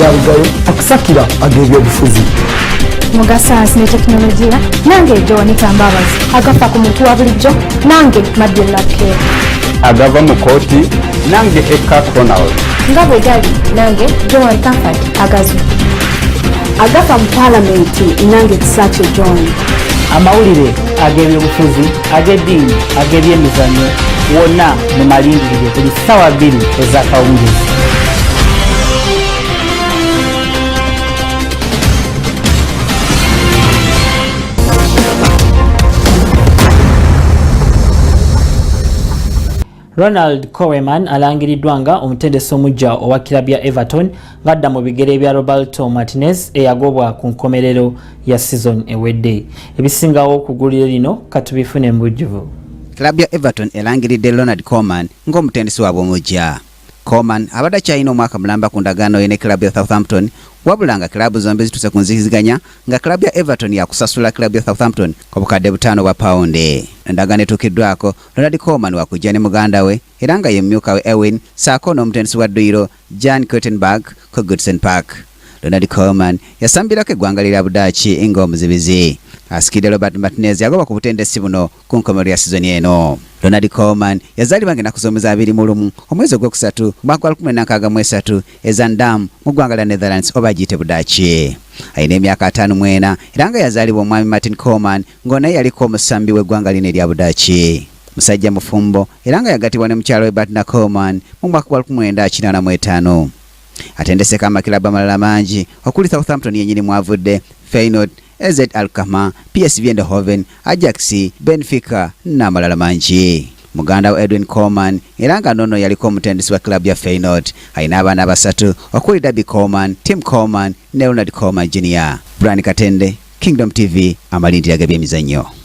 yabugayo akusakira ag'ebyobufuzi muga sayansi ne tekinologiya nange Joan Tambabazi agafa ku muntu wa bulijjo nange Mabel Lake agava mu kooti nange Eka Cronal nga bwe gali nange Joan Comfort agazu agafa mu palamenti nange Kisaakye John amawulire ag'ebyobufuzi ag'eddiini ag'ebyemizannyo wonna mu malingirire buli ssaawa 2 ez'akawungeezi. Ronald Koeman alangiriddwa nga omutendesi omuggya owa kilabu ya Everton ng'adda mu bigere bya Roberto Martinez eyagobwa ku nkomerero ya season ewedde. Ebisingawo ku ggulire lino katubifune mu bujjuvu. Kilabu ya Everton elangiridde Ronald Koeman ng'omutendesi waabwe omuggya. Koeman abadde akyalina omwaka mulamba ku ndagaano ye ne kilabu ya Southampton wabula nga kilabu zombi zituse ku nzikiziganya nga kilabu ya Everton yakusasula kilabu ya Southampton obukadde £5 bwa paundi. Endagaano etuukiddwako Ronald Koeman wakujja ne muganda we era nga ye mmyuka we Ewin saako n'omutendesi wa dduyiro Jan Kuttenberg ku Goodson Park. Ronald Koeman yasambirako eggwanga lya Budaaki ng'omuzibizi. Asikidde Robert Martinez yagoba ku butendesi buno ku nkomerero ya sizoni eno. Ronald Koeman yazaalibwa ng'ennaku z'omwezi 21 omwezi ogwokusatu mwaka 1963 e Zandam mu ggwanga lya Netherlands oba giyite Budaaki. Alina emyaka 54 era nga yazaalibwa omwami Martin Koeman ng'onaye yaliko omusambi w'eggwanga lino erya Budaaki. Musajja mufumbo era nga yagatibwa ne mukyala we Batna Koeman mu mwaka 1985. Atendeseka amakilabu amalala mangi okuli Southampton yennyini mwavudde, Feyenoord, AZ Alkmaar, PSV Eindhoven, Ajax, Benfica n'amalala mangi. Muganda we Edwin Koeman era nga nnono yaliko omutendesi wa kilabu ya Feyenoord. Alina abaana basatu okuli Dabi Koeman, Tim Koeman ne Ronald Koeman Jr. Brian Katende, Kingdom TV, amalindiro g'ebyemizannyo.